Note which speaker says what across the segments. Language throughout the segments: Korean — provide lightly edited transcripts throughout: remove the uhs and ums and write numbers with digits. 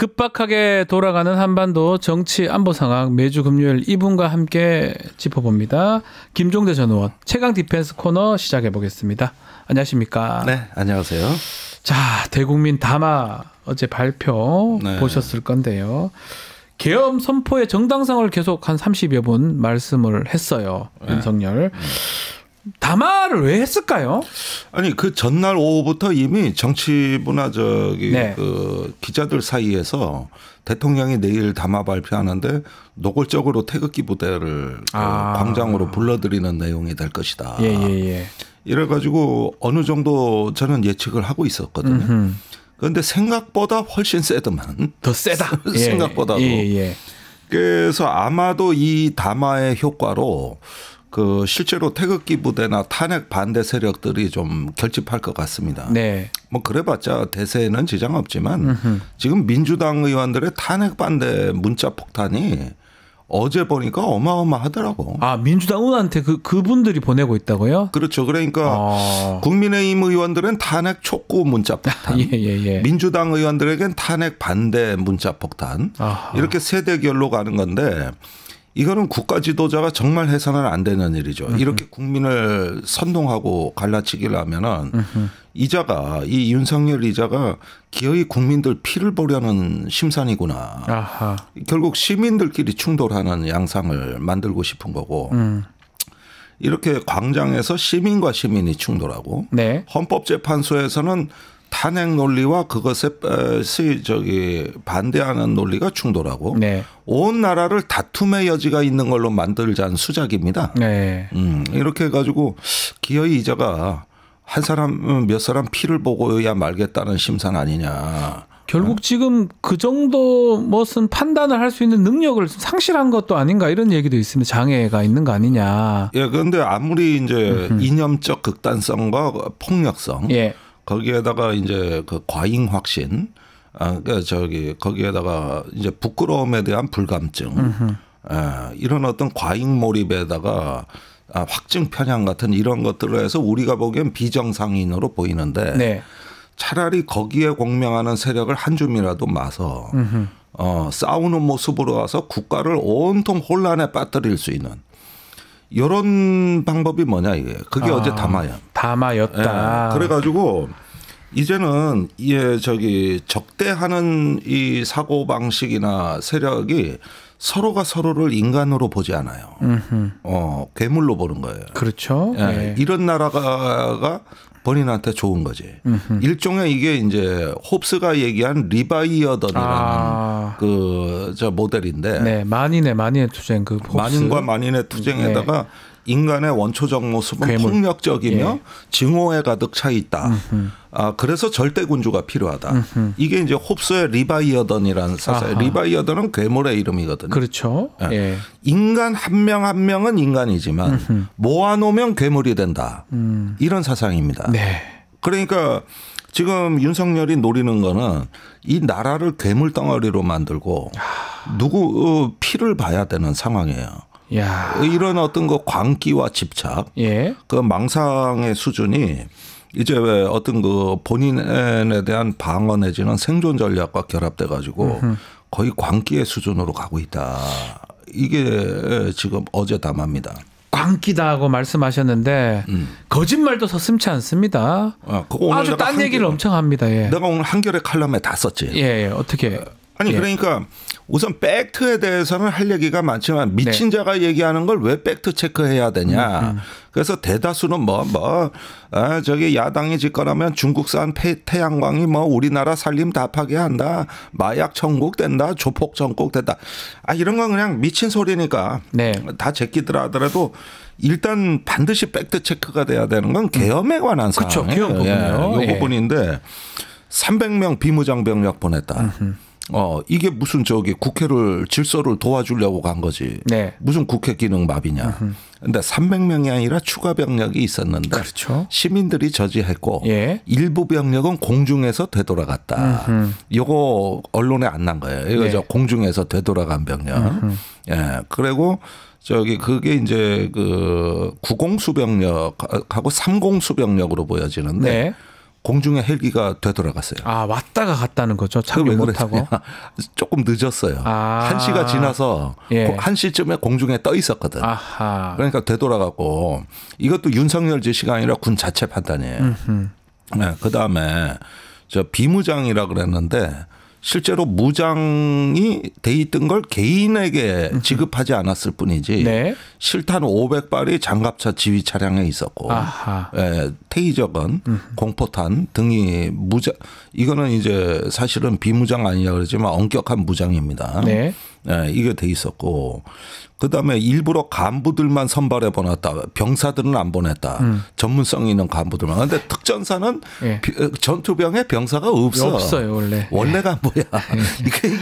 Speaker 1: 급박하게 돌아가는 한반도 정치 안보 상황 매주 금요일 이분과 함께 짚어봅니다. 김종대 전 의원 최강 디펜스 코너 시작해 보겠습니다. 안녕하십니까?
Speaker 2: 네, 안녕하세요.
Speaker 1: 자, 대국민 담화 어제 발표 보셨을 건데요. 계엄 선포의 정당성을 계속 한 30여 분 말씀을 했어요. 윤석열. 담화를 왜 했을까요?
Speaker 2: 아니 그 전날 오후부터 이미 정치부나 그 기자들 사이에서 대통령이 내일 담화 발표하는데 노골적으로 태극기 부대를 광장으로 불러들이는 내용이 될 것이다. 이래가지고 어느 정도 저는 예측을 하고 있었거든요. 그런데 생각보다 훨씬 세더만.
Speaker 1: 더 세다.
Speaker 2: 생각보다도. 그래서 아마도 이 담화의 효과로 그 실제로 태극기 부대나 탄핵 반대 세력들이 좀 결집할 것 같습니다.
Speaker 1: 네.
Speaker 2: 뭐 그래봤자 대세에는 지장 없지만 지금 민주당 의원들의 탄핵 반대 문자 폭탄이 어제 보니까 어마어마하더라고.
Speaker 1: 아, 민주당 의원한테 그분들이 보내고 있다고요?
Speaker 2: 그렇죠. 그러니까 국민의힘 의원들은 탄핵 촉구 문자 폭탄, 민주당 의원들에겐 탄핵 반대 문자 폭탄, 이렇게 세대결로 가는 건데 이거는 국가 지도자가 정말 해서는 안 되는 일이죠. 이렇게 국민을 선동하고 갈라치기를 하면은 이 윤석열 이자가 기어이 국민들 피를 보려는 심산이구나. 결국 시민들끼리 충돌하는 양상을 만들고 싶은 거고. 이렇게 광장에서 시민과 시민이 충돌하고 헌법재판소에서는 탄핵 논리와 그것에 반대하는 논리가 충돌하고 온 나라를 다툼의 여지가 있는 걸로 만들자는 수작입니다. 이렇게 해가지고 기어이 이자가 한 사람 몇 사람 피를 보고야 말겠다는 심산 아니냐.
Speaker 1: 결국 지금 그 정도 무슨 판단을 할 수 있는 능력을 상실한 것도 아닌가 이런 얘기도 있습니다. 장애가 있는 거 아니냐.
Speaker 2: 예, 그런데 아무리 이제 이념적 극단성과 폭력성. 거기에다가 이제 그 과잉 확신, 거기에다가 이제 부끄러움에 대한 불감증, 이런 어떤 과잉 몰입에다가 확증 편향 같은 이런 것들을 해서 우리가 보기엔 비정상인으로 보이는데 차라리 거기에 공명하는 세력을 한 줌이라도 마서 싸우는 모습으로 와서 국가를 온통 혼란에 빠뜨릴 수 있는. 이런 방법이 뭐냐 이게. 그게 어제 담화야.
Speaker 1: 담화였다.
Speaker 2: 그래가지고 이제는 적대하는 이 사고 방식이나 세력이 서로가 서로를 인간으로 보지 않아요. 괴물로 보는 거예요.
Speaker 1: 그렇죠.
Speaker 2: 이런 나라가 본인한테 좋은 거지. 일종의 이게 이제 홉스가 얘기한 리바이어던이라는 모델인데.
Speaker 1: 만인의 투쟁 그 홉스.
Speaker 2: 만인과 만인의 투쟁에다가 인간의 원초적 모습은 괴물. 폭력적이며 증오에 가득 차 있다. 그래서 절대군주가 필요하다. 이게 이제 홉스의 리바이어던이라는 사상. 리바이어던은 괴물의 이름이거든요.
Speaker 1: 그렇죠.
Speaker 2: 인간 한 명 한 명은 인간이지만 모아놓으면 괴물이 된다. 이런 사상입니다. 그러니까 지금 윤석열이 노리는 거는 이 나라를 괴물 덩어리로 만들고 누구 피를 봐야 되는 상황이에요. 이런 어떤 그 광기와 집착, 그 망상의 수준이 이제 왜 어떤 그 본인에 대한 방어 내지는 생존 전략과 결합돼 가지고 거의 광기의 수준으로 가고 있다. 이게 지금 어제 담화입니다.
Speaker 1: 광기다고 말씀하셨는데 거짓말도 서슴지 않습니다. 아주 딴 얘기를 엄청 합니다.
Speaker 2: 내가 오늘 한겨레 칼럼에 다 썼지.
Speaker 1: 어떻게?
Speaker 2: 아니 그러니까 우선 팩트에 대해서는 할 얘기가 많지만 미친 자가 얘기하는 걸 왜 팩트 체크해야 되냐. 그래서 대다수는 저기 야당이 집권하면 중국산 태양광이 우리나라 살림 다 파괴한다. 마약 천국된다. 조폭 천국된다. 이런 건 그냥 미친 소리니까 다 제끼들 하더라도 일단 반드시 팩트 체크가 돼야 되는 건 계엄에 관한
Speaker 1: 사항이에요.
Speaker 2: 그렇죠. 계엄 부분이요. 이 부분인데 300명 비무장 병력 보냈다. 이게 무슨 국회를 질서를 도와주려고 간 거지. 무슨 국회 기능 마비냐. 근데 300명이 아니라 추가 병력이 있었는데 시민들이 저지했고 일부 병력은 공중에서 되돌아갔다. 이거 언론에 안 난 거예요. 이거 공중에서 되돌아간 병력. 그리고 그게 이제 그 9공수병력하고 3공수병력으로 보여지는데 공중에 헬기가 되돌아갔어요.
Speaker 1: 아, 왔다가 갔다는 거죠? 착륙 못하고?
Speaker 2: 조금 늦었어요. 1시가 지나서 1시쯤에 공중에 떠 있었거든. 아하. 그러니까 되돌아가고 이것도 윤석열 지시가 아니라 군 자체 판단이에요. 네, 그다음에 저 비무장이라 그랬는데 실제로 무장이 돼 있던 걸 개인에게 지급하지 않았을 뿐이지 네. 실탄 500발이 장갑차 지휘 차량에 있었고 테이저건, 공포탄 등이 무장 이거는 이제 사실은 비무장 아니냐 그러지만 엄격한 무장입니다. 네. 네, 이게 돼 있었고 그다음에 일부러 간부들만 선발해 보냈다. 병사들은 안 보냈다. 전문성 있는 간부들만. 그런데 특전사는 네. 전투병에 병사가 없어요. 원래가 뭐야.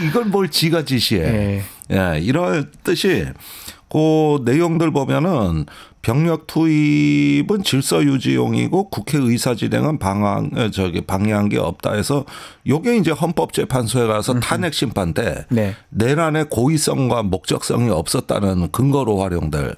Speaker 2: 이걸 뭘 지가 지시해. 네. 예, 이런 뜻이 그 내용들 보면은 병력 투입은 질서 유지용이고 국회 의사 진행은 방해한 게 없다 해서 요게 이제 헌법재판소에 가서 탄핵 심판 때 네. 내란의 고의성과 목적성이 없었다는 근거로 활용될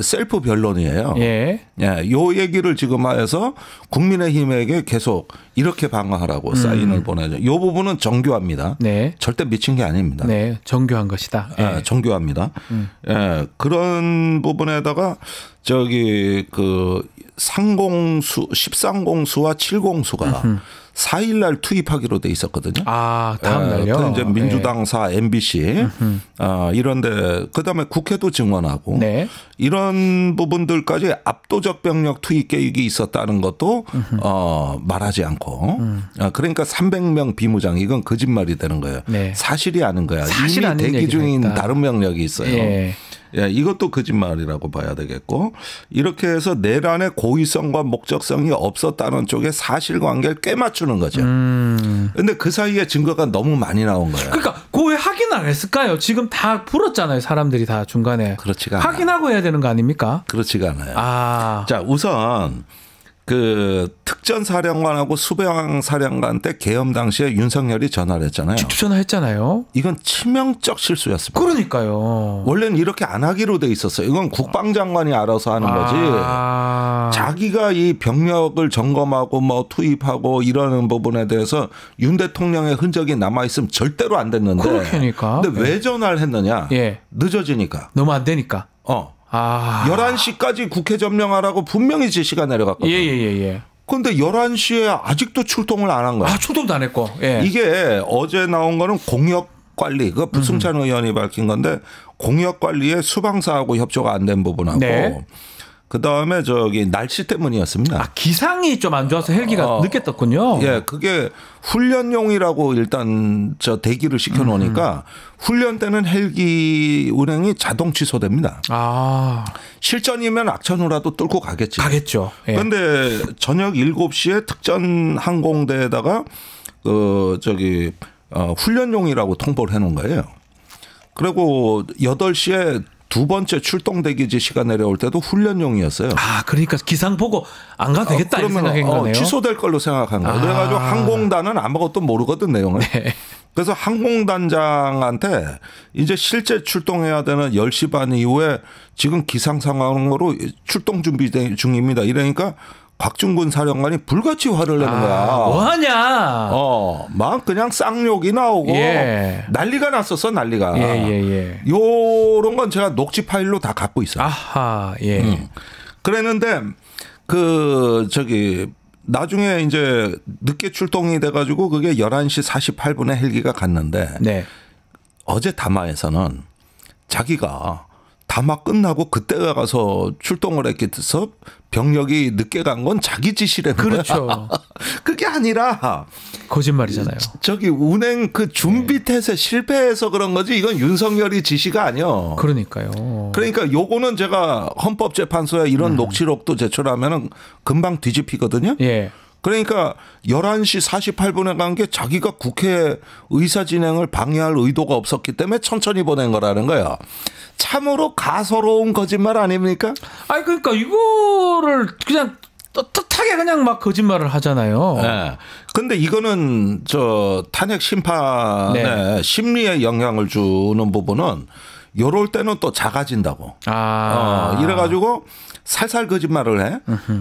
Speaker 2: 셀프 변론이에요. 예. 예, 요 얘기를 지금 해서 국민의힘에게 계속 이렇게 방어하라고 사인을 보내죠. 요 부분은 정교합니다. 네. 절대 미친 게 아닙니다.
Speaker 1: 네, 정교한 것이다.
Speaker 2: 예, 정교합니다. 예, 그런 부분에다가 저기 그 상공수 10상공수와 7공수가 4일날 투입하기로 돼 있었거든요.
Speaker 1: 아, 다음 날요.
Speaker 2: 그 이제 민주당사 MBC 이런데 그다음에 국회도 증언하고 네. 이런 부분들까지 압도적 병력 투입 계획이 있었다는 것도 말하지 않고 그러니까 300명 비무장 이건 거짓말이 되는 거예요. 네. 사실이 아닌 거야.
Speaker 1: 사실
Speaker 2: 이미 대기 중인 다른 명령이 있어요. 예. 예, 이것도 거짓말이라고 봐야 되겠고 이렇게 해서 내란의 고의성과 목적성이 없었다는 쪽에 사실관계를 꿰맞추는 거죠. 그런데 그 사이에 증거가 너무 많이 나온 거예요.
Speaker 1: 그러니까 그 왜 확인 안 했을까요? 지금 다 풀었잖아요. 사람들이 다 중간에.
Speaker 2: 그렇지가 않아요.
Speaker 1: 확인하고 해야 되는 거 아닙니까?
Speaker 2: 그렇지가 않아요. 자, 우선 그 특전사령관하고 수병사령관 때 계엄 당시에 윤석열이 전화를 했잖아요.
Speaker 1: 직접 전화했잖아요.
Speaker 2: 이건 치명적 실수였습니다.
Speaker 1: 그러니까요.
Speaker 2: 원래는 이렇게 안 하기로 돼 있었어요. 이건 국방장관이 알아서 하는 거지. 자기가 이 병력을 점검하고 뭐 투입하고 이러는 부분에 대해서 윤 대통령의 흔적이 남아있으면 절대로 안 됐는데.
Speaker 1: 그렇게니까.
Speaker 2: 근데 왜 전화를 했느냐. 예. 늦어지니까.
Speaker 1: 너무 안 되니까.
Speaker 2: 11시까지 국회 점령하라고 분명히 지시가 내려갔거든요.
Speaker 1: 예.
Speaker 2: 그런데 11시에 아직도 출동을 안 한 거야.
Speaker 1: 출동도 안 했고. 예.
Speaker 2: 이게 어제 나온 거는 공역관리. 그거 부승찬 의원이 밝힌 건데 공역관리에 수방사하고 협조가 안 된 부분하고 네. 그다음에 저기 날씨 때문이었습니다.
Speaker 1: 기상이 좀 안 좋아서 헬기가 늦게 떴군요.
Speaker 2: 예, 그게 훈련용이라고 일단 저 대기를 시켜 놓으니까 훈련 때는 헬기 운행이 자동 취소됩니다. 실전이면 악천후라도 뚫고 가겠죠. 그런데 예. 저녁 7시에 특전 항공대에다가 훈련용이라고 통보를 해 놓은 거예요. 그리고 8시에 두 번째 출동 대기지 시가 내려올 때도 훈련용이었어요.
Speaker 1: 그러니까 기상 보고 안 가도 되겠다 이 생각한 거네요.
Speaker 2: 취소될 걸로 생각한 거예요. 그래가지고 항공단은 아무것도 모르거든 내용을. 네. 그래서 항공단장한테 이제 실제 출동해야 되는 10시 반 이후에 지금 기상 상황으로 출동 준비 중입니다. 이러니까 곽중근 사령관이 불같이 화를 내는 거야.
Speaker 1: 뭐하냐.
Speaker 2: 막 그냥 쌍욕이 나오고
Speaker 1: 예.
Speaker 2: 난리가 났었어 난리가. 요런 건 제가 녹취 파일로 다 갖고 있어요.
Speaker 1: 예.
Speaker 2: 그랬는데 나중에 이제 늦게 출동이 돼가지고 그게 11시 48분에 헬기가 갔는데
Speaker 1: 네.
Speaker 2: 어제 담화에서는 자기가 담화 끝나고 그때 가서 출동을 했기 때문에 병력이 늦게 간 건 자기 지시라는 거야.
Speaker 1: 그렇죠.
Speaker 2: 그게 아니라
Speaker 1: 거짓말이잖아요.
Speaker 2: 운행 그 준비 태세 실패해서 그런 거지 이건 윤석열이 지시가 아니요.
Speaker 1: 그러니까요.
Speaker 2: 그러니까 요거는 제가 헌법재판소에 이런 녹취록도 제출하면은 금방 뒤집히거든요.
Speaker 1: 예.
Speaker 2: 그러니까 11시 48분에 간 게 자기가 국회 의사 진행을 방해할 의도가 없었기 때문에 천천히 보낸 거라는 거예요. 참으로 가소로운 거짓말 아닙니까?
Speaker 1: 그러니까 이거를 그냥 떳떳하게 그냥 막 거짓말을 하잖아요.
Speaker 2: 네. 근데 이거는 탄핵 심판의 심리에 영향을 주는 부분은 요럴 때는 또 작아진다고. 이래가지고 살살 거짓말을 해.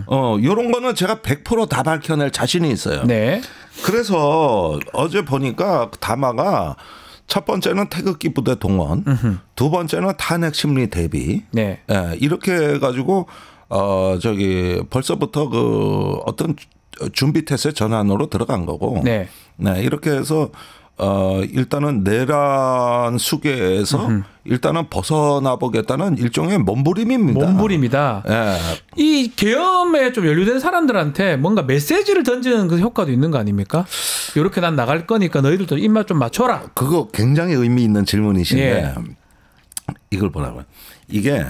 Speaker 2: 요런 거는 제가 100% 다 밝혀낼 자신이 있어요.
Speaker 1: 네.
Speaker 2: 그래서 어제 보니까 담화가 첫 번째는 태극기 부대 동원, 두 번째는 탄핵 심리 대비.
Speaker 1: 네.
Speaker 2: 예, 이렇게 해가지고 벌써부터 그 어떤 준비 태세 전환으로 들어간 거고.
Speaker 1: 네.
Speaker 2: 네, 이렇게 해서 일단은 내란 수계에서 일단은 벗어나 보겠다는 일종의 몸부림입니다.
Speaker 1: 몸부림이다.
Speaker 2: 예.
Speaker 1: 이 계엄에 좀 연루된 사람들한테 뭔가 메시지를 던지는 그 효과도 있는 거 아닙니까? 이렇게 난 나갈 거니까 너희들도 입맛 좀 맞춰라.
Speaker 2: 그거 굉장히 의미 있는 질문이신데 이걸 보라고요. 이게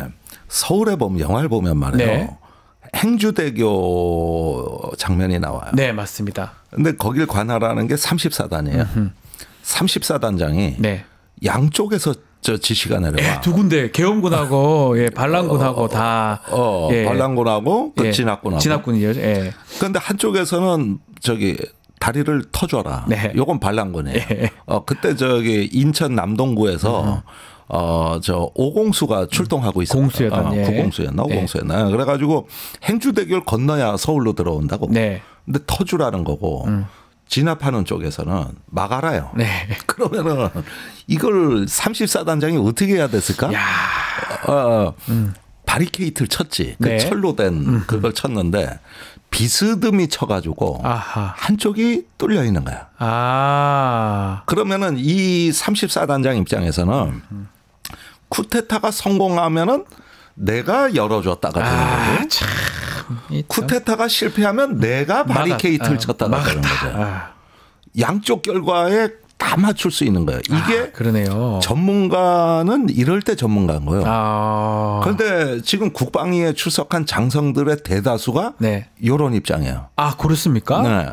Speaker 2: 서울에 보면 영화를 보면 말이에요.
Speaker 1: 네.
Speaker 2: 행주대교 장면이 나와요.
Speaker 1: 네, 맞습니다.
Speaker 2: 근데 거길 관할하는 게 34단이에요. 34단장이 양쪽에서 저 지시가 내려와.
Speaker 1: 두 군데 계엄군하고 반란군하고 다
Speaker 2: 반란군하고 그 진압군하고.
Speaker 1: 진압군이요.
Speaker 2: 그런데 한쪽에서는 다리를 터줘라.
Speaker 1: 네.
Speaker 2: 요건 반란군이에요. 그때 인천 남동구에서 저 오공수가 출동하고 있었어요.
Speaker 1: 공수였던
Speaker 2: 구공수였나 오공수였나. 그래가지고 행주대교를 건너야 서울로 들어온다고.
Speaker 1: 네.
Speaker 2: 근데 터주라는 거고 진압하는 쪽에서는 막아라요.
Speaker 1: 네.
Speaker 2: 그러면은 이걸 34단장이 어떻게 해야 됐을까? 바리케이트를 쳤지. 그 철로 된 그걸 쳤는데 비스듬히 쳐가지고 한쪽이 뚫려 있는 거야. 그러면은 이 34단장 입장에서는 쿠데타가 성공하면은 내가 열어줬다가 되는 거고.
Speaker 1: 참.
Speaker 2: 쿠데타가 실패하면 내가 바리케이트를 쳤다가 되는 거죠. 양쪽 결과에 다 맞출 수 있는 거예요. 이게
Speaker 1: 그러네요.
Speaker 2: 전문가는 이럴 때 전문가인 거예요. 그런데 지금 국방위에 출석한 장성들의 대다수가 이런 입장이에요.
Speaker 1: 그렇습니까?
Speaker 2: 네.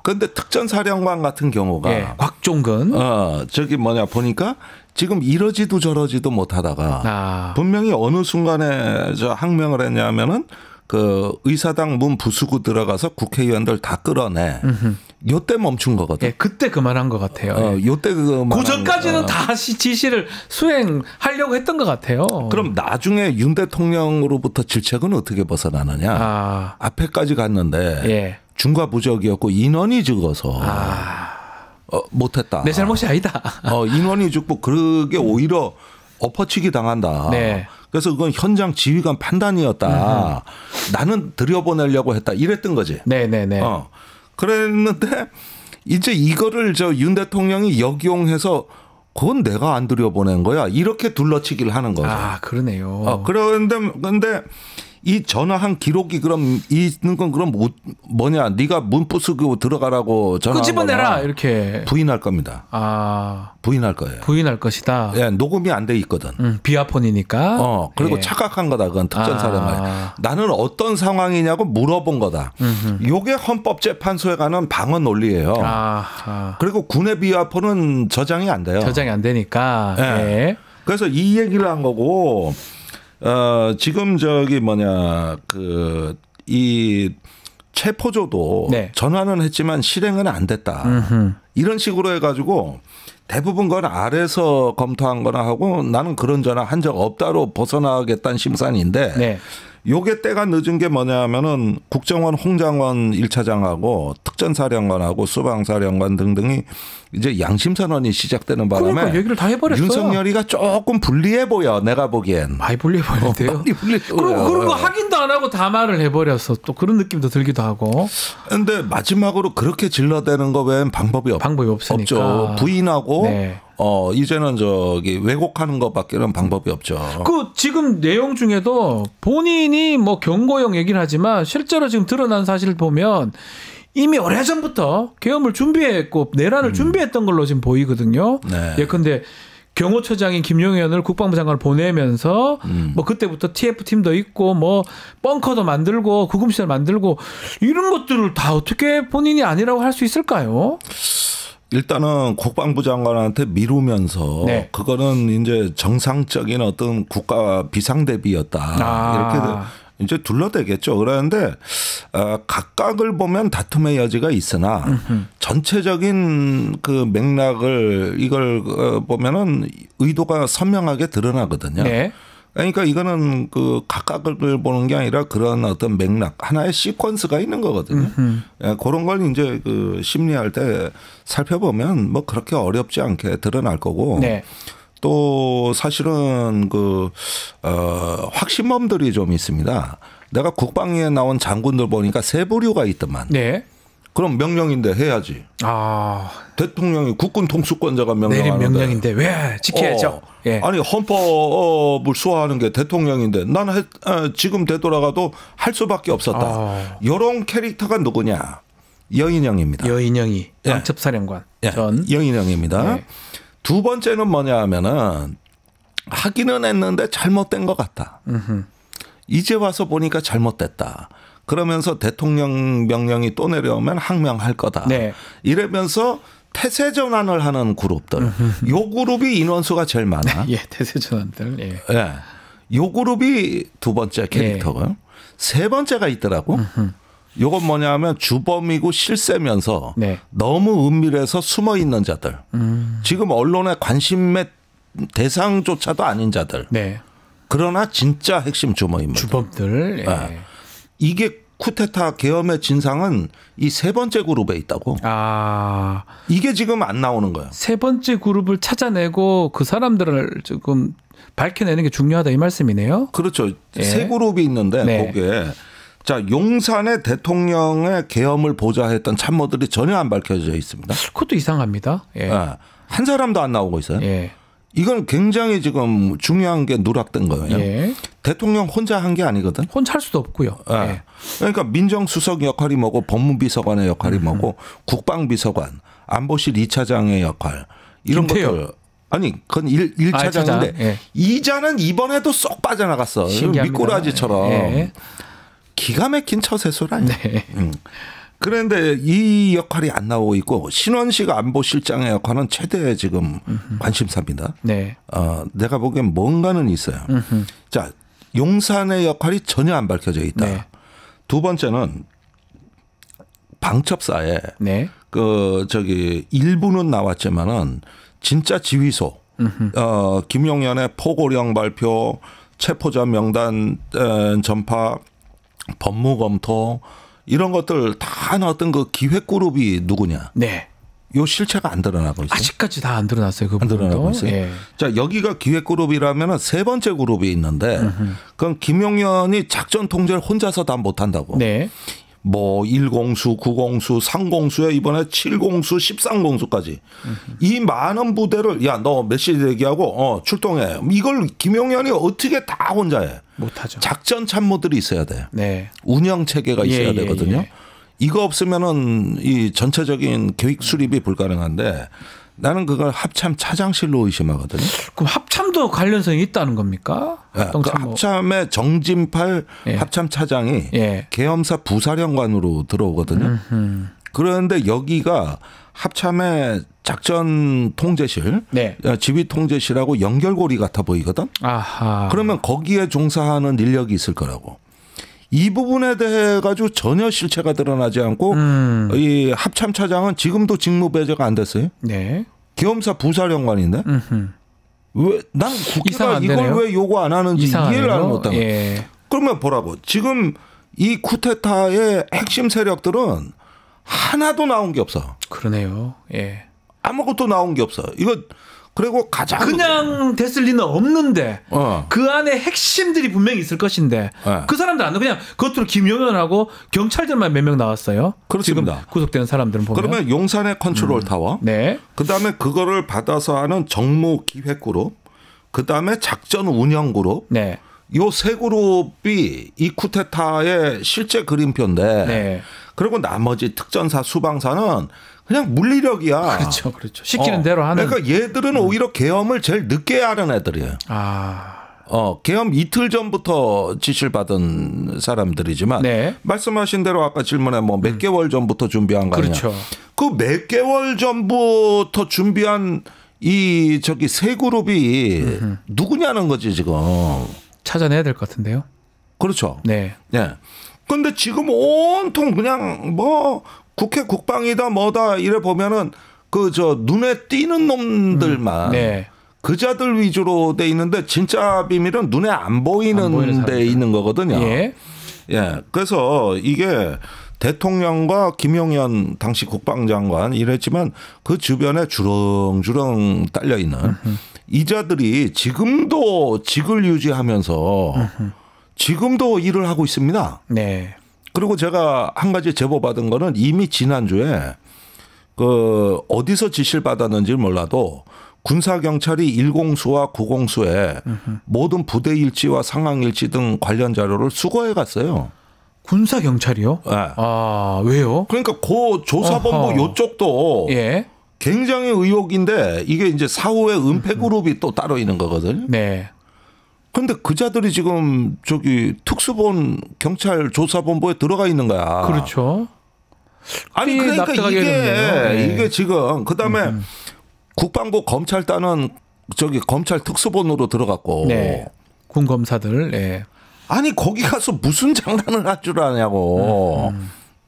Speaker 2: 그런데 특전사령관 같은 경우가
Speaker 1: 곽종근
Speaker 2: 보니까 지금 이러지도 저러지도 못하다가 분명히 어느 순간에 항명을 했냐면은 그 의사당 문 부수고 들어가서 국회의원들 다 끌어내. 요때 멈춘 거거든.
Speaker 1: 그때 그만한 것 같아요.
Speaker 2: 요때 그만.
Speaker 1: 그 전까지는 다시 지시를 수행하려고 했던 것 같아요.
Speaker 2: 그럼 나중에 윤 대통령으로부터 질책은 어떻게 벗어나느냐. 앞에까지 갔는데 중과부적이었고 인원이 적어서 못했다.
Speaker 1: 내 잘못이 아니다.
Speaker 2: 인원이 적고 그게 오히려 엎어치기 당한다. 그래서 그건 현장 지휘관 판단이었다. 나는 들여보내려고 했다. 이랬던 거지.
Speaker 1: 네네네.
Speaker 2: 그랬는데 이제 이거를 윤 대통령이 역용해서 그건 내가 안 들여보낸 거야. 이렇게 둘러치기를 하는 거죠.
Speaker 1: 그러네요.
Speaker 2: 그런데 이 전화한 기록이 그럼 있는 건 그럼 뭐냐? 네가 문 부수고 들어가라고 전화한
Speaker 1: 끄집어내라 이렇게
Speaker 2: 부인할 겁니다. 부인할 거예요.
Speaker 1: 부인할 것이다.
Speaker 2: 녹음이 안 돼 있거든.
Speaker 1: 비아폰이니까.
Speaker 2: 그리고 착각한 거다. 그건 특전사령관. 나는 어떤 상황이냐고 물어본 거다. 이게 헌법재판소에 가는 방어 논리예요. 그리고 군의 비아폰은 저장이 안 돼요.
Speaker 1: 저장이 안 되니까.
Speaker 2: 그래서 이 얘기를 한 거고. 지금 이 체포조도 전환은 했지만 실행은 안 됐다. 이런 식으로 해가지고 대부분 건 아래서 검토한 거나 하고 나는 그런 전화 한 적 없다로 벗어나겠다는 심산인데 요게 때가 늦은 게 뭐냐면은 국정원 홍장원 1차장하고 특전사령관하고 수방사령관 등등이 이제 양심선언이 시작되는 바람에
Speaker 1: 그러니까 얘기를 다 해버렸어요.
Speaker 2: 윤석열이가 조금 불리해 보여. 내가 보기엔.
Speaker 1: 많이 불리해 보이는데요.
Speaker 2: 많이 불리해 보여.
Speaker 1: 그런 거 확인도 안 하고 다 말을 해버렸어. 또 그런 느낌도 들기도 하고.
Speaker 2: 그런데 마지막으로 그렇게 질러대는 거 외엔 방법이
Speaker 1: 없으니까.
Speaker 2: 없죠. 부인하고 이제는 왜곡하는 것밖에는 방법이 없죠.
Speaker 1: 그 지금 내용 중에도 본인이 뭐 경고형 얘기를 하지만 실제로 지금 드러난 사실을 보면 이미 오래전부터 계엄을 준비했고 내란을 준비했던 걸로 지금 보이거든요. 예컨대 경호처장인 김용현을 국방부 장관을 보내면서 뭐 그때부터 TF팀도 있고 뭐 벙커도 만들고 구금시설 만들고 이런 것들을 다 어떻게 본인이 아니라고 할 수 있을까요?
Speaker 2: 일단은 국방부 장관한테 미루면서 그거는 이제 정상적인 어떤 국가 비상대비였다. 이렇게 이제 둘러대겠죠. 그런데 각각을 보면 다툼의 여지가 있으나 전체적인 그 맥락을 이걸 보면은 의도가 선명하게 드러나거든요.
Speaker 1: 네.
Speaker 2: 그러니까 이거는 그 각각을 보는 게 아니라 그런 어떤 맥락 하나의 시퀀스가 있는 거거든요. 예, 그런 걸 이제 그 심리할 때 살펴보면 뭐 그렇게 어렵지 않게 드러날 거고.
Speaker 1: 네.
Speaker 2: 또 사실은 그 확신범들이 좀 있습니다. 내가 국방위에 나온 장군들 보니까 세 부류가 있더만.
Speaker 1: 네.
Speaker 2: 그럼 명령인데 해야지. 대통령이 국군 통수권자가 명령하는데.
Speaker 1: 내린 명령인데 왜 지켜야죠.
Speaker 2: 예. 아니 헌법을 수호하는 게 대통령인데 나는 지금 되돌아가도 할 수밖에 없었다. 이런 캐릭터가 누구냐. 여인영입니다.
Speaker 1: 여인영이 왕첩사령관 전.
Speaker 2: 여인영입니다. 예. 두 번째는 뭐냐 하면은 하기는 했는데 잘못된 것 같다. 이제 와서 보니까 잘못됐다. 그러면서 대통령 명령이 또 내려오면 항명할 거다.
Speaker 1: 네.
Speaker 2: 이러면서 태세 전환을 하는 그룹들. 요 그룹이 인원수가 제일 많아.
Speaker 1: 예, 태세 전환들. 예.
Speaker 2: 예. 요 그룹이 두 번째 캐릭터고요. 예. 세 번째가 있더라고. 요건 뭐냐면 주범이고 실세면서 네. 너무 은밀해서 숨어 있는 자들. 지금 언론의 관심의 대상조차도 아닌 자들.
Speaker 1: 네.
Speaker 2: 그러나 진짜 핵심 주범인물.
Speaker 1: 주범들. 예.
Speaker 2: 네. 이게 쿠데타 계엄의 진상은 이 세 번째 그룹에 있다고. 이게 지금 안 나오는 거예요.
Speaker 1: 세 번째 그룹을 찾아내고 그 사람들을 조금 밝혀내는 게 중요하다 이 말씀이네요.
Speaker 2: 그렇죠. 예. 세 그룹이 있는데
Speaker 1: 네.
Speaker 2: 거기에 자 용산의 대통령의 계엄을 보좌했던 참모들이 전혀 안 밝혀져 있습니다.
Speaker 1: 그것도 이상합니다. 예.
Speaker 2: 네. 한 사람도 안 나오고 있어요.
Speaker 1: 예.
Speaker 2: 이건 굉장히 지금 중요한 게 누락된 거예요.
Speaker 1: 예.
Speaker 2: 대통령 혼자 한 게 아니거든.
Speaker 1: 혼자 할 수도 없고요.
Speaker 2: 네.
Speaker 1: 예.
Speaker 2: 그러니까 민정수석 역할이 뭐고 법무비서관의 역할이 뭐고 국방비서관, 안보실 2차장의 역할 이런
Speaker 1: 김태효.
Speaker 2: 것들. 아니 그건 1차장인데
Speaker 1: 예.
Speaker 2: 2자는 이번에도 쏙 빠져나갔어. 미꾸라지처럼.
Speaker 1: 예.
Speaker 2: 기가 막힌 처세술아니야.
Speaker 1: 네.
Speaker 2: 그런데 이 역할이 안 나오고 있고 신원식 안보실장의 역할은 최대 지금 관심사입니다.
Speaker 1: 네.
Speaker 2: 내가 보기엔 뭔가는 있어요. 자, 용산의 역할이 전혀 안 밝혀져 있다.
Speaker 1: 네.
Speaker 2: 두 번째는 방첩사에
Speaker 1: 네.
Speaker 2: 일부는 나왔지만은 진짜 지휘소, 김용현의 포고령 발표, 체포자 명단 전파, 법무 검토 이런 것들 다 나왔던 그 기획 그룹이 누구냐?
Speaker 1: 네.
Speaker 2: 요 실체가 안 드러나고 있어요.
Speaker 1: 아직까지 다 안 드러났어요. 그
Speaker 2: 안 드러나고 있어요.
Speaker 1: 예.
Speaker 2: 자, 여기가 기획 그룹이라면 세 번째 그룹이 있는데 그건 김용현이 작전 통제를 혼자서 다 못 한다고.
Speaker 1: 네.
Speaker 2: 뭐 1공수, 9공수, 3공수에 이번에 7공수, 13공수까지 이 많은 부대를 야, 너 몇 시 대기하고 출동해. 이걸 김용현이 어떻게 다 혼자 해?
Speaker 1: 못하죠.
Speaker 2: 작전 참모들이 있어야 돼.
Speaker 1: 네.
Speaker 2: 운영 체계가 있어야 되거든요.
Speaker 1: 예.
Speaker 2: 이거 없으면은 이 전체적인 계획 수립이 불가능한데 나는 그걸 합참 차장실로 의심하거든요.
Speaker 1: 그럼 합참도 관련성이 있다는 겁니까?
Speaker 2: 네, 그 합참의 정진팔
Speaker 1: 예.
Speaker 2: 합참 차장이
Speaker 1: 예.
Speaker 2: 계엄사 부사령관으로 들어오거든요. 그런데 여기가 합참의 작전 통제실,
Speaker 1: 네.
Speaker 2: 지휘 통제실하고 연결고리 같아 보이거든.
Speaker 1: 아하.
Speaker 2: 그러면 거기에 종사하는 인력이 있을 거라고. 이 부분에 대해 가지고 전혀 실체가 드러나지 않고 이 합참 차장은 지금도 직무 배제가 안 됐어요.
Speaker 1: 네.
Speaker 2: 계엄사 부사령관인데 왜 난 국회가 이걸 왜 요구 안 하는지
Speaker 1: 이상하네요.
Speaker 2: 이해를 안 못하고.
Speaker 1: 예.
Speaker 2: 그러면 보라고. 지금 이 쿠데타의 핵심 세력들은 하나도 나온 게 없어.
Speaker 1: 그러네요. 예.
Speaker 2: 아무것도 나온 게 없어. 이거 그리고 가장
Speaker 1: 그냥 됐을 리는 없는데 그 안에 핵심들이 분명히 있을 것인데 그 사람들 안 그냥 겉으로 김용현하고 경찰들만 몇 명 나왔어요.
Speaker 2: 그렇습니다.
Speaker 1: 지금 구속된 사람들은 보면.
Speaker 2: 그러면 용산의 컨트롤 타워,
Speaker 1: 네.
Speaker 2: 그다음에 그거를 받아서 하는 정무 기획 그룹, 그다음에 작전 운영 그룹,
Speaker 1: 네.
Speaker 2: 요 세 그룹이 이 쿠데타의 실제 그림표인데,
Speaker 1: 네.
Speaker 2: 그리고 나머지 특전사, 수방사는 그냥 물리력이야.
Speaker 1: 그렇죠, 그렇죠. 시키는 대로 하는.
Speaker 2: 그러니까 얘들은 오히려 계엄을 제일 늦게 하는 애들이에요. 계엄 이틀 전부터 지시를 받은 사람들이지만,
Speaker 1: 네.
Speaker 2: 말씀하신 대로 아까 질문에 뭐 몇 개월 전부터 준비한 거 아니야.
Speaker 1: 그렇죠.
Speaker 2: 그 몇 개월 전부터 준비한 이 세 그룹이 누구냐는 거지 지금.
Speaker 1: 찾아내야 될 것 같은데요.
Speaker 2: 그렇죠.
Speaker 1: 네.
Speaker 2: 네. 근데 지금 온통 그냥 뭐 국회 국방이다 뭐다 이래 보면은 눈에 띄는 놈들만.
Speaker 1: 네.
Speaker 2: 그자들 위주로 돼 있는데 진짜 비밀은 눈에 안 보이는 데 있는 거거든요. 예. 예. 그래서 이게 대통령과 김용현 당시 국방장관 이랬지만 그 주변에 주렁주렁 딸려 있는 이자들이 지금도 직을 유지하면서 지금도 일을 하고 있습니다. 네. 그리고 제가 한 가지 제보 받은 거는 이미 지난주에 그 어디서 지시를 받았는지 몰라도 군사 경찰이 1공수와 9공수에 모든 부대 일지와 상황 일지 등 관련 자료를 수거해 갔어요.
Speaker 1: 군사 경찰이요?
Speaker 2: 네.
Speaker 1: 아, 왜요?
Speaker 2: 그러니까 그 조사본부 요쪽도 예. 굉장히 의혹인데 이게 이제 사후에 은폐 그룹이 또 따로 있는 거거든요. 네. 그런데 그자들이 지금 저기 특수본 경찰 조사본부에 들어가 있는 거야.
Speaker 1: 그렇죠.
Speaker 2: 아니 그러니까 이게 지금 그다음에 국방부 검찰단은 저기 검찰 특수본으로 들어갔고.
Speaker 1: 네. 군 검사들. 네.
Speaker 2: 아니 거기 가서 무슨 장난을 할 줄 아냐고.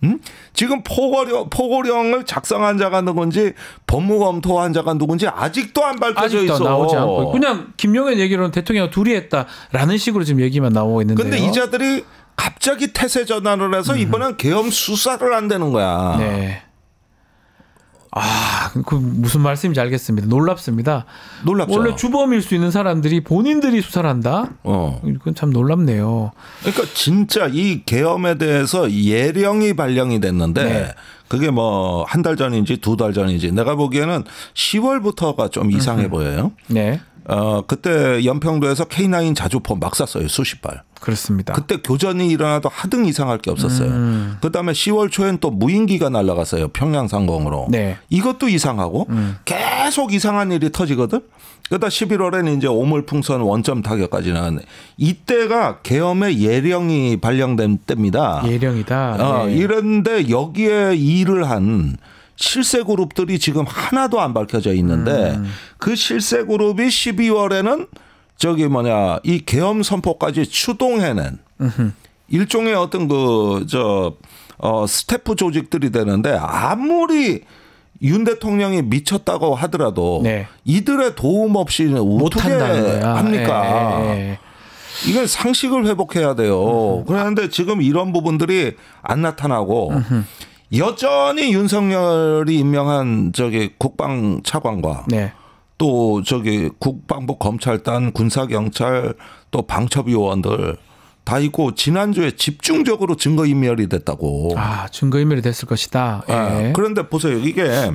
Speaker 2: 응? 지금 포고령을 작성한 자가 누군지 법무검토한 자가 누군지 아직도 안 밝혀져 있어.
Speaker 1: 나오지 않고 그냥 김용현 얘기로는 대통령 둘이 했다라는 식으로 지금 얘기만 나오고 있는데요.
Speaker 2: 그런데 이 자들이 갑자기 태세 전환을 해서 이번엔 계엄 수사를 한다는 거야.
Speaker 1: 네. 아, 그 무슨 말씀인지 알겠습니다. 놀랍습니다.
Speaker 2: 놀랍죠.
Speaker 1: 원래 주범일 수 있는 사람들이 본인들이 수사를 한다? 이건 참 놀랍네요.
Speaker 2: 그러니까 진짜 이 계엄에 대해서 예령이 발령이 됐는데 네. 그게 뭐 한 달 전인지 두 달 전인지 내가 보기에는 10월부터가 좀 이상해 보여요. 네. 그때 연평도에서 K9 자주포 막 쐈어요. 수십 발.
Speaker 1: 그렇습니다.
Speaker 2: 그때 교전이 일어나도 하등 이상할 게 없었어요. 그다음에 10월 초엔 또 무인기가 날아갔어요. 평양 상공으로. 네. 이것도 이상하고 계속 이상한 일이 터지거든. 그러다 11월에는 이제 오물풍선 원점 타격까지 나왔네. 이때가 계엄의 예령이 발령된 때입니다.
Speaker 1: 예령이다.
Speaker 2: 네. 이런데 여기에 일을 한 실세 그룹들이 지금 하나도 안 밝혀져 있는데 그 실세 그룹이 12월에는 저기 이 계엄 선포까지 추동해낸 일종의 어떤 스태프 조직들이 되는데 아무리 윤 대통령이 미쳤다고 하더라도 네. 이들의 도움 없이는 어떻게 합니까? 이건 상식을 회복해야 돼요. 그런데 지금 이런 부분들이 안 나타나고 여전히 윤석열이 임명한 저기 국방 차관과 네. 또 저기 국방부 검찰단 군사경찰 또 방첩위원들 다 있고 지난주에 집중적으로 증거인멸이 됐다고.
Speaker 1: 아, 증거인멸이 됐을 것이다. 예.
Speaker 2: 네. 그런데 보세요. 이게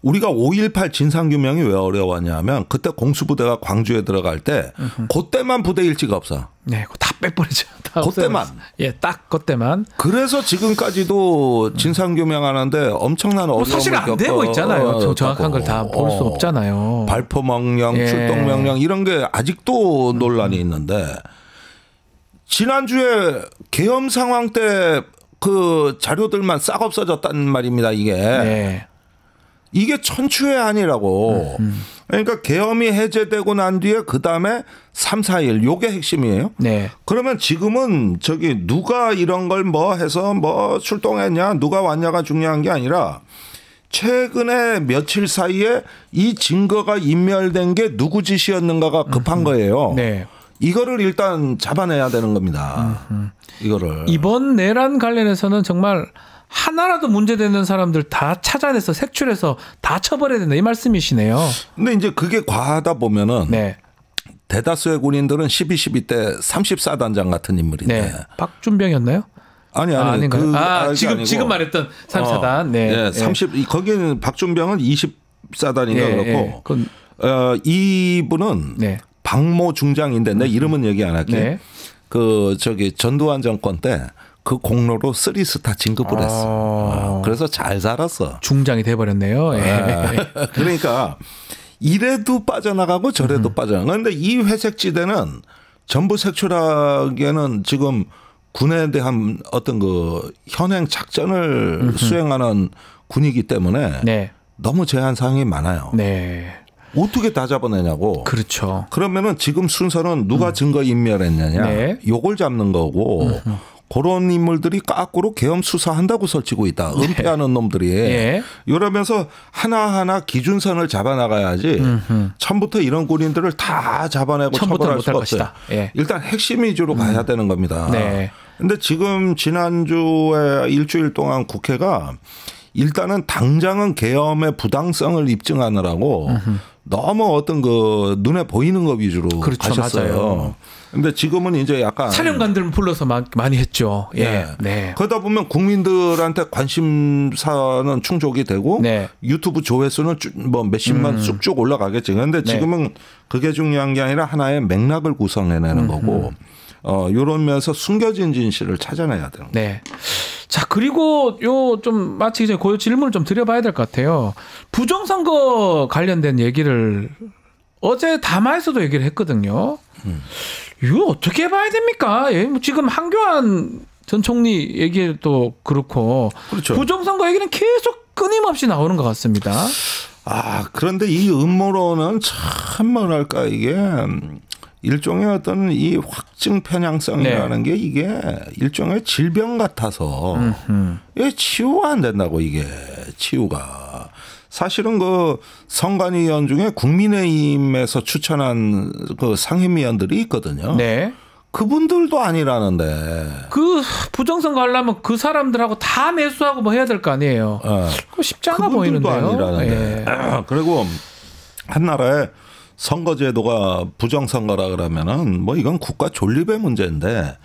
Speaker 2: 우리가 5.18 진상규명이 왜 어려웠냐면 그때 공수부대가 광주에 들어갈 때 그때만 부대 일지가 없어.
Speaker 1: 네, 다 빼버리죠.
Speaker 2: 그때만.
Speaker 1: 예, 딱 그때만.
Speaker 2: 그래서 지금까지도 진상규명하는데 엄청난 어려움을
Speaker 1: 사실 안 되고 있잖아요. 정확한 걸 다 볼 수 없잖아요.
Speaker 2: 발포 명령, 예. 출동 명령 이런 게 아직도 논란이 있는데 지난주에 계엄 상황 때 그 자료들만 싹 없어졌단 말입니다. 이게. 네. 이게 천추의 한이라고. 그러니까 계엄이 해제되고 난 뒤에 그다음에 3, 4일 요게 핵심이에요. 네. 그러면 지금은 저기 누가 이런 걸 뭐 해서 뭐 출동했냐 누가 왔냐가 중요한 게 아니라 최근에 며칠 사이에 이 증거가 인멸된 게 누구 짓이었는가가 급한 거예요. 네. 이거를 일단 잡아내야 되는 겁니다. 이거를.
Speaker 1: 이번 내란 관련해서는 정말 하나라도 문제되는 사람들 다 찾아내서 색출해서 다 처벌해야 된다 이 말씀이시네요.
Speaker 2: 근데 이제 그게 과하다 보면은 네. 대다수의 군인들은 12.12 때 34단장 같은 인물인데.
Speaker 1: 네. 박준병이었나요?
Speaker 2: 아니.
Speaker 1: 지금 말했던 34단.
Speaker 2: 네. 30 거기는 박준병은 24단인가 그렇고. 이분은 네. 박모 중장인데 내 이름은 얘기 안 할게. 네. 그 저기 전두환 정권 때 그 공로로 3스타 진급을 했어. 그래서 잘 살았어.
Speaker 1: 중장이 돼버렸네요. 예.
Speaker 2: 그러니까 이래도 빠져나가고 저래도 빠져나가고. 그런데 이 회색지대는 전부 색출하기에는 지금 군에 대한 어떤 그 현행 작전을 수행하는 군이기 때문에 네. 너무 제한 사항이 많아요. 네. 어떻게 다 잡아내냐고.
Speaker 1: 그렇죠.
Speaker 2: 그러면은 지금 순서는 누가 증거 인멸했느냐. 네. 요걸 잡는 거고 그런 인물들이 거꾸로 계엄 수사한다고 설치고 있다. 은폐하는 놈들이. 예. 이러면서 하나하나 기준선을 잡아나가야지 처음부터 이런 군인들을 다 잡아내고 처벌할 수가 없어요. 예. 일단 핵심 위주로 가야 되는 겁니다. 그런데 지금 지난주에 일주일 동안 국회가 일단은 당장은 계엄의 부당성을 입증하느라고 너무 어떤 그 눈에 보이는 것 위주로 가셨어요. 그런데 지금은 이제 약간
Speaker 1: 사령관들 불러서 많이 했죠. 예. 네.
Speaker 2: 그러다 보면 국민들한테 관심사는 충족이 되고 네. 유튜브 조회수는 뭐 몇십만 쑥쭉 올라가겠지. 그런데 지금은 그게 중요한 게 아니라 하나의 맥락을 구성해내는 거고 이런 면에서 숨겨진 진실을 찾아내야 되는 거예요.
Speaker 1: 네. 자, 그리고 요 좀 마치 이제 그 질문을 좀 드려봐야 될 것 같아요. 부정선거 관련된 얘기를 어제 담화에서도 얘기를 했거든요. 이거 어떻게 봐야 됩니까? 예, 뭐 지금 한교안 전 총리 얘기도 그렇고 그렇죠. 부정선거 얘기는 계속 끊임없이 나오는 것 같습니다.
Speaker 2: 아, 그런데 이 음모론은 참 뭐랄까 이게 일종의 어떤 이 확증 편향성이라는 네. 게 이게 일종의 질병 같아서 이게 치유가 안 된다고 이게 치유가. 사실은 그 선관위원 중에 국민의힘에서 추천한 그 상임위원들이 있거든요. 네. 그분들도 아니라는데.
Speaker 1: 그 부정선거 하려면 그 사람들하고 다 매수하고 뭐 해야 될 거 아니에요. 그거 쉽지 않아 보이는데요.
Speaker 2: 그분들도 아니라는데. 예. 그리고 한 나라에 선거제도가 부정선거라 그러면은 뭐 이건 국가 존립의 문제인데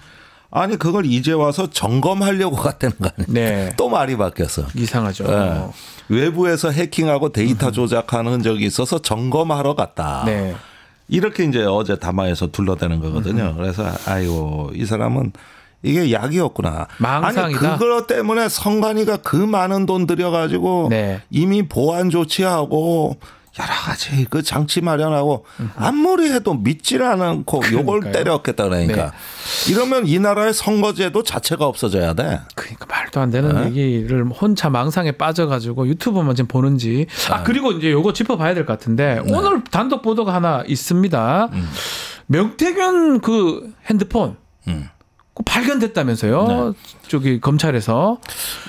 Speaker 2: 아니 그걸 이제 와서 점검하려고 갔다는 거 아니에요. 네. 또 말이 바뀌었어.
Speaker 1: 이상하죠.
Speaker 2: 네. 외부에서 해킹하고 데이터 조작하는 흔적이 있어서 점검하러 갔다. 네. 이렇게 이제 어제 담화에서 둘러대는 거거든요. 그래서 아이고 이 사람은 이게 약이었구나.
Speaker 1: 망상이다.
Speaker 2: 아니 그거 때문에 선관위가 그 많은 돈 들여가지고 네. 이미 보안 조치하고 여러 가지 그 장치 마련하고 아무리 해도 믿질 않고 요걸 때렸겠다 그러니까. 네. 이러면 이 나라의 선거제도 자체가 없어져야 돼.
Speaker 1: 그러니까 말도 안 되는 네. 얘기를 혼자 망상에 빠져가지고 유튜브만 지금 보는지. 아 그리고 이제 요거 짚어봐야 될 것 같은데 네. 오늘 단독 보도가 하나 있습니다. 명태균 그 핸드폰. 발견됐다면서요? 네. 저기 검찰에서.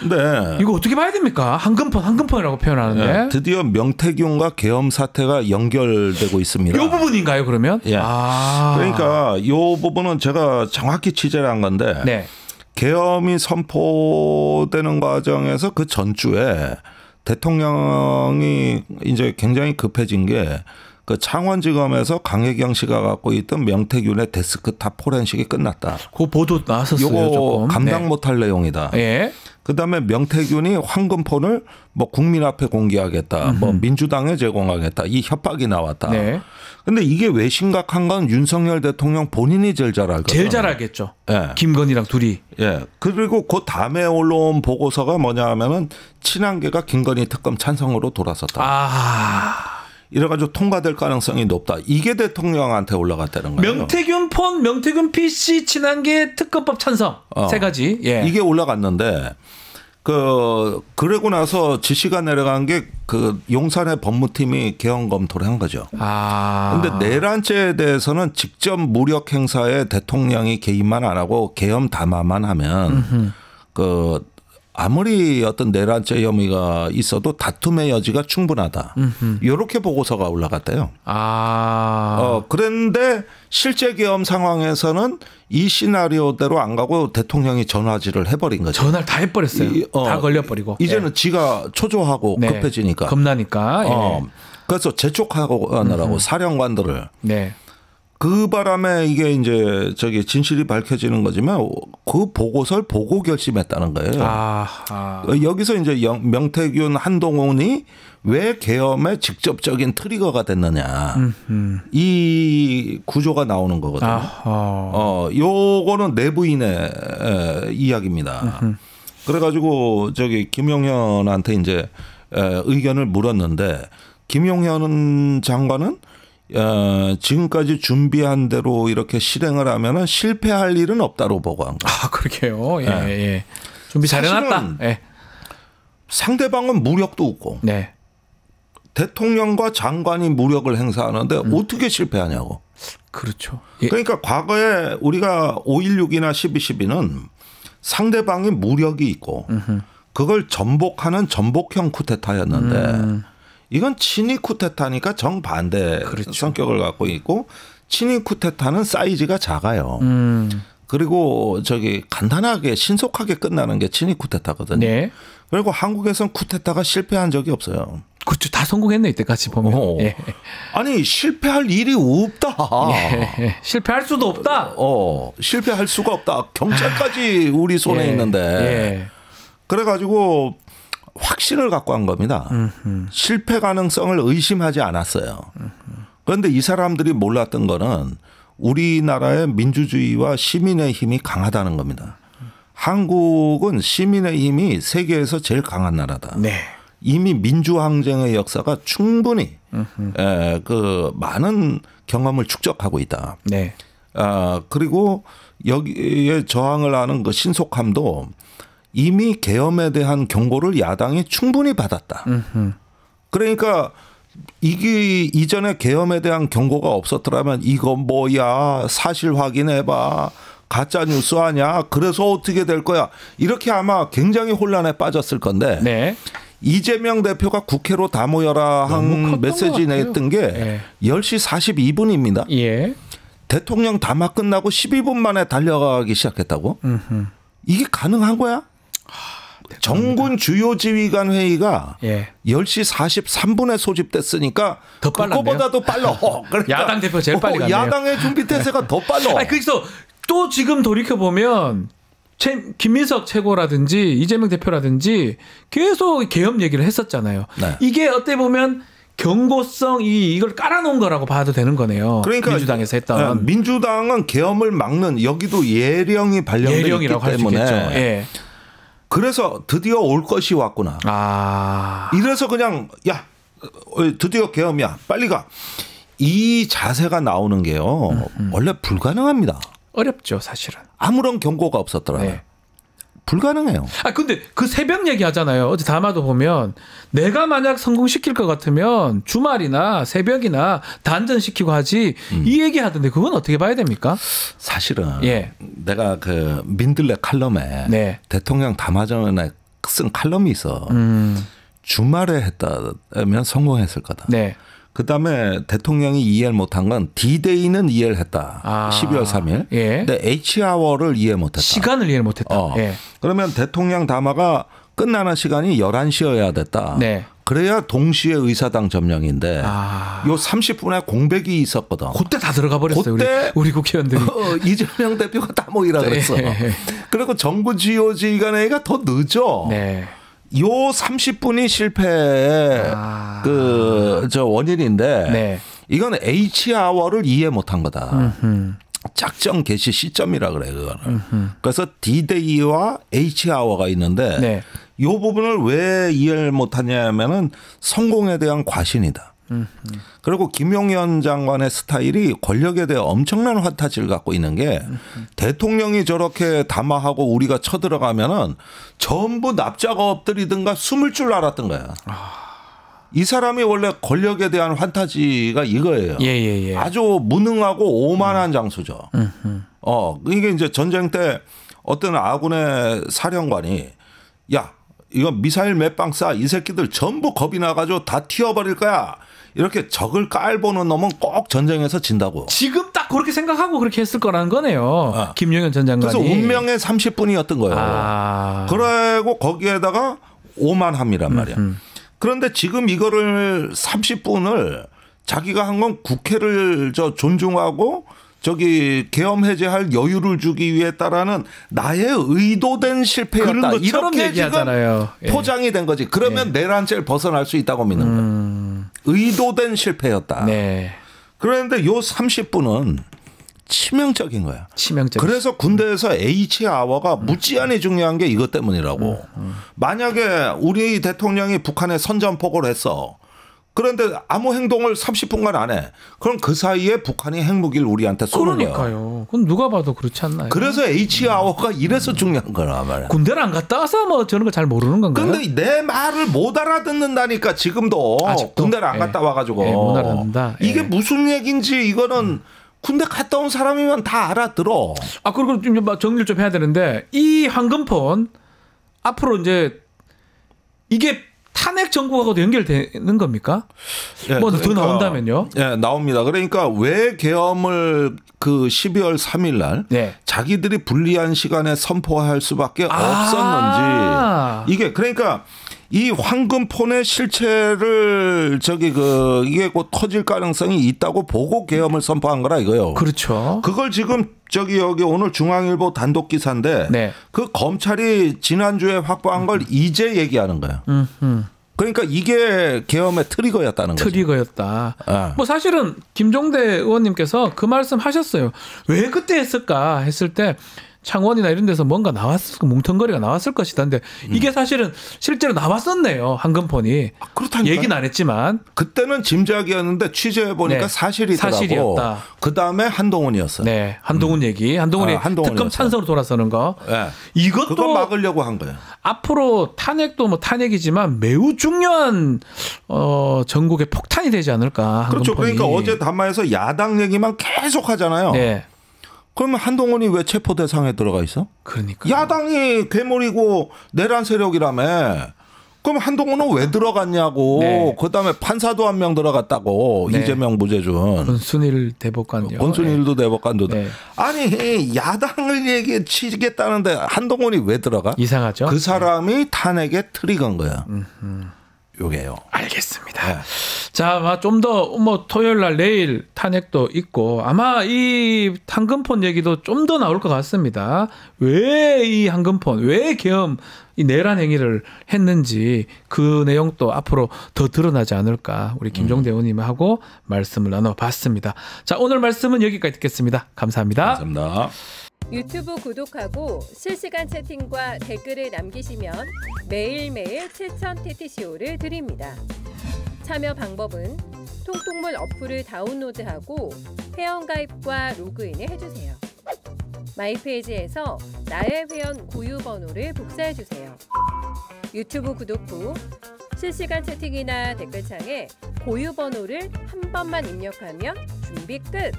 Speaker 1: 네. 이거 어떻게 봐야 됩니까? 황금폰이라고 표현하는데. 네.
Speaker 2: 드디어 명태균과 계엄 사태가 연결되고 있습니다.
Speaker 1: 이 부분인가요, 그러면?
Speaker 2: 예. 아. 그러니까 이 부분은 제가 정확히 취재를 한 건데 네. 계엄이 선포되는 과정에서 그 전주에 대통령이 이제 굉장히 급해진 게 그 창원지검에서 강혜경 씨가 갖고 있던 명태균의 데스크탑 포렌식이 끝났다.
Speaker 1: 그 보도 나왔었어요.
Speaker 2: 이거
Speaker 1: 조금.
Speaker 2: 감당
Speaker 1: 네.
Speaker 2: 못할 내용이다. 예. 그다음에 명태균이 황금폰을 뭐 국민 앞에 공개하겠다. 뭐 민주당에 제공하겠다. 이 협박이 나왔다. 네. 근데 이게 왜 심각한 건 윤석열 대통령 본인이 제일 잘 알거든요.
Speaker 1: 제일 잘 알겠죠. 예. 김건희랑 둘이.
Speaker 2: 예. 그리고 그 다음에 올라온 보고서가 뭐냐 하면은 친한계가 김건희 특검 찬성으로 돌아섰다. 아. 이래가지고 통과될 가능성이 높다. 이게 대통령한테 올라갔다는 거예요.
Speaker 1: 명태균 폰, 명태균 PC, 친한계 특검법 찬성 세 가지. 예.
Speaker 2: 이게 올라갔는데 그러고 나서 지시가 내려간 게 그 용산의 법무팀이 개헌 검토를 한 거죠. 아. 근데 내란죄에 대해서는 직접 무력 행사에 대통령이 개입만 안 하고 계엄 담화만 하면 그 아무리 어떤 내란죄 혐의가 있어도 다툼의 여지가 충분하다. 이렇게 보고서가 올라갔대요. 아. 그런데 실제 계엄 상황에서는 이 시나리오대로 안 가고 대통령이 전화질을 해버린 거죠.
Speaker 1: 전화를 다 해버렸어요. 다 걸려버리고.
Speaker 2: 이제는 지가 초조하고 네. 급해지니까.
Speaker 1: 겁나니까. 예.
Speaker 2: 그래서 재촉하고 하느라고 사령관들을. 네. 그 바람에 이게 이제 저기 진실이 밝혀지는 거지만 그 보고서를 보고 결심했다는 거예요. 여기서 이제 명태균 한동훈이 왜 계엄의 직접적인 트리거가 됐느냐 이 구조가 나오는 거거든요. 요거는 내부인의 이야기입니다. 그래가지고 저기 김용현한테 이제 의견을 물었는데 김용현 장관은 지금까지 준비한 대로 이렇게 실행을 하면은 실패할 일은 없다고 보고한 거예요.
Speaker 1: 아, 그렇게요. 예, 네. 예. 준비 잘해놨다. 예.
Speaker 2: 상대방은 무력도 없고, 네. 대통령과 장관이 무력을 행사하는데 어떻게 실패하냐고.
Speaker 1: 그렇죠.
Speaker 2: 예. 그러니까 과거에 우리가 5.16이나 12.12는 상대방이 무력이 있고 그걸 전복하는 전복형 쿠데타였는데 이건 친위 쿠데타니까 정반대 그렇죠. 성격을 갖고 있고 친위 쿠데타는 사이즈가 작아요. 그리고 간단하게 신속하게 끝나는 게 친위 쿠데타거든요. 네. 그리고 한국에선 쿠데타가 실패한 적이 없어요.
Speaker 1: 그렇죠. 다 성공했네 이때까지 보면. 예.
Speaker 2: 아니 실패할 일이 없다.
Speaker 1: 예. 실패할 수도 없다.
Speaker 2: 실패할 수가 없다. 경찰까지 우리 손에 있는데. 예. 그래가지고 확신을 갖고 한 겁니다. 실패 가능성을 의심하지 않았어요. 그런데 이 사람들이 몰랐던 거는 우리나라의 민주주의와 시민의 힘이 강하다는 겁니다. 한국은 시민의 힘이 세계에서 제일 강한 나라다. 네. 이미 민주항쟁의 역사가 충분히 그 많은 경험을 축적하고 있다. 네. 그리고 여기에 저항을 하는 그 신속함도 이미 계엄에 대한 경고를 야당이 충분히 받았다. 그러니까 이게 이전에 계엄에 대한 경고가 없었더라면 이거 뭐야 사실 확인해봐. 가짜 뉴스 아니야. 그래서 어떻게 될 거야. 이렇게 아마 굉장히 혼란에 빠졌을 건데 네. 이재명 대표가 국회로 다 모여라 한 메시지 냈던 게 네. 10시 42분입니다. 예. 대통령 담화 끝나고 12분 만에 달려가기 시작했다고? 이게 가능한 거야? 정군 주요 지휘관 회의가 예. 10시 43분에 소집됐으니까
Speaker 1: 더
Speaker 2: 그거보다도 빨라.
Speaker 1: 그러니까 야당 대표 제일 빨리 갔네요.
Speaker 2: 야당의 준비 태세가 더 빨라.
Speaker 1: 아니, 그래서 또 지금 돌이켜보면 김민석 최고라든지 이재명 대표라든지 계속 계엄 얘기를 했었잖아요. 네. 이게 어떻게 보면 경고성 이걸 깔아놓은 거라고 봐도 되는 거네요. 그러니까 민주당에서 했던.
Speaker 2: 민주당은 계엄을 막는 여기도 예령이 발령되어 있기 때문에. 예. 그래서 드디어 올 것이 왔구나. 이래서 그냥 야 드디어 계엄이야. 빨리 가. 이 자세가 나오는 게요. 원래 불가능합니다.
Speaker 1: 어렵죠 사실은.
Speaker 2: 아무런 경고가 없었더라고요. 네. 불가능해요.
Speaker 1: 근데 그 새벽 얘기 하잖아요. 어제 담화도 보면 내가 만약 성공시킬 것 같으면 주말이나 새벽이나 단전시키고 하지 이 얘기 하던데 그건 어떻게 봐야 됩니까?
Speaker 2: 사실은 예. 내가 그 민들레 칼럼에 네. 대통령 담화 전에 쓴 칼럼이 있어. 주말에 했다면 성공했을 거다. 네. 그다음에 대통령이 이해를 못한 건 D-Day는 이해를 했다. 12월 3일. 예. 근데 H아워를 이해 못했다.
Speaker 1: 시간을 이해 못했다. 예.
Speaker 2: 그러면 대통령 담화가 끝나는 시간이 11시여야 됐다. 네. 그래야 동시에 의사당 점령인데 요 30분에 공백이 있었거든.
Speaker 1: 그때 다 들어가 버렸어요. 그때 우리 국회의원들이.
Speaker 2: 이재명 대표가 다 모이라 그랬어. 네. 그리고 정부 주요 지휘관회의가 더 늦어. 네. 요 30분이 실패의 원인인데 네. 이건 H아워를 이해 못한 거다. 작전 개시 시점이라 그래 그거는. 그래서 D-Day와 H아워가 있는데 네. 이 부분을 왜 이해를 못하냐면은 성공에 대한 과신이다. 그리고 김용현 장관의 스타일이 권력에 대해 엄청난 환타지를 갖고 있는 게 대통령이 저렇게 담화하고 우리가 쳐들어가면은 전부 납작 엎드리든가 숨을 줄 알았던 거야. 이 사람이 원래 권력에 대한 환타지가 이거예요. 예. 아주 무능하고 오만한 장수죠. 이게 이제 전쟁 때 어떤 아군의 사령관이 야 이거 미사일 몇 방 쏴 이 새끼들 전부 겁이 나가지고 다 튀어버릴 거야. 이렇게 적을 깔보는 놈은 꼭 전쟁에서 진다고.
Speaker 1: 지금 딱 그렇게 생각하고 그렇게 했을 거라는 거네요. 김용현 전 장관이.
Speaker 2: 그래서 운명의 30분이었던 거예요. 그리고 거기에다가 오만함이란 말이야. 그런데 지금 이거를 30분을 자기가 한 건 국회를 존중하고 계엄 해제할 여유를 주기 위해서라는 나의 의도된 실패였다. 이렇게
Speaker 1: 얘기하잖아요.
Speaker 2: 지금 포장이 된 거지. 그러면 내란죄를 벗어날 수 있다고 믿는 거예요. 의도된 실패였다. 네. 그런데 요 30분은 치명적인 거야. 그래서 군대에서 H아워가 무지한히 중요한 게 이것 때문이라고. 만약에 우리 대통령이 북한에 선전포고를 했어. 그런데 아무 행동을 30분간 안 해. 그럼 그 사이에 북한이 핵무기를 우리한테 쏘는 거예요.
Speaker 1: 그러니까요. 그건 누가 봐도 그렇지 않나요?
Speaker 2: 그래서 H아워가 이래서 중요한 거라 말이야.
Speaker 1: 군대를 안 갔다 와서 뭐 저런 거 잘 모르는 건가요?
Speaker 2: 그런데 내 말을 못 지금도. 아직도? 군대를 안 갔다 와가지고.
Speaker 1: 못 알아듣는다.
Speaker 2: 이게 무슨 얘기인지 이거는 군대 갔다 온 사람이면 다 알아들어.
Speaker 1: 그리고 좀 정리를 좀 해야 되는데 이 황금폰 앞으로 이제 이게 탄핵 정국하고도 연결되는 겁니까?
Speaker 2: 예,
Speaker 1: 뭐 더 나온다면요?
Speaker 2: 예, 나옵니다. 그러니까 왜 계엄을 그 12월 3일 날 자기들이 불리한 시간에 선포할 수밖에 없었는지 이게 그러니까 이 황금폰의 실체를 이게 곧 터질 가능성이 있다고 보고 계엄을 선포한 거라 이거요.
Speaker 1: 그렇죠.
Speaker 2: 그걸 지금 여기 오늘 중앙일보 단독 기사인데 그 검찰이 지난주에 확보한 걸 이제 얘기하는 거야. 그러니까 이게 계엄의 트리거였다는 거죠.
Speaker 1: 트리거였다. 뭐 사실은 김종대 의원님께서 그 말씀 하셨어요. 왜 그때 했을까 했을 때 창원이나 이런 데서 뭔가 나왔을 뭉텅거리가 나왔을 것이다. 근데 이게 사실은 실제로 나왔었네요. 황금폰이.
Speaker 2: 그렇다니까.
Speaker 1: 얘기는 안 했지만.
Speaker 2: 그때는 짐작이었는데 취재해 보니까 사실이더라고. 사실이었다. 그다음에 한동훈이었어요.
Speaker 1: 네. 한동훈 얘기. 한동훈이 특검 찬성으로 돌아서는 거. 이것도
Speaker 2: 그거 막으려고 한 거예요.
Speaker 1: 앞으로 탄핵도 뭐 탄핵이지만 매우 중요한 전국의 폭탄이 되지 않을까. 황금폰이.
Speaker 2: 그렇죠. 그러니까 어제 담화에서 야당 얘기만 계속 하잖아요. 그러면 한동훈이 왜 체포 대상에 들어가 있어?
Speaker 1: 그러니까
Speaker 2: 야당이 괴물이고 내란 세력이라며. 그럼 한동훈은 왜 들어갔냐고. 그다음에 판사도 한 명 들어갔다고. 이재명 무죄준.
Speaker 1: 권순일 대법관요.
Speaker 2: 권순일도 대법관도. 아니 야당을 얘기치겠다는데 한동훈이 왜 들어가?
Speaker 1: 이상하죠.
Speaker 2: 그 사람이 탄핵의 트리거인 거야. 요게요.
Speaker 1: 알겠습니다. 자, 좀 더 뭐 토요일 날 내일 탄핵도 있고 아마 이 황금폰 얘기도 좀 더 나올 것 같습니다. 왜 이 황금폰, 왜 계엄 이 내란 행위를 했는지 그 내용도 앞으로 더 드러나지 않을까 우리 김종대 의원님하고 말씀을 나눠봤습니다. 자, 오늘 말씀은 여기까지 듣겠습니다. 감사합니다.
Speaker 2: 감사합니다.
Speaker 3: 유튜브 구독하고 실시간 채팅과 댓글을 남기시면 매일매일 7천 TTCO를 드립니다. 참여 방법은 통통물 어플을 다운로드하고 회원가입과 로그인을 해주세요. 마이페이지에서 나의 회원 고유 번호를 복사해주세요. 유튜브 구독 후 실시간 채팅이나 댓글창에 고유 번호를 한 번만 입력하면 준비 끝!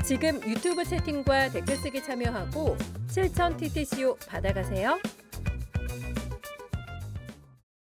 Speaker 3: 지금 유튜브 채팅과 댓글 쓰기 참여하고 7천 TTCO 받아가세요.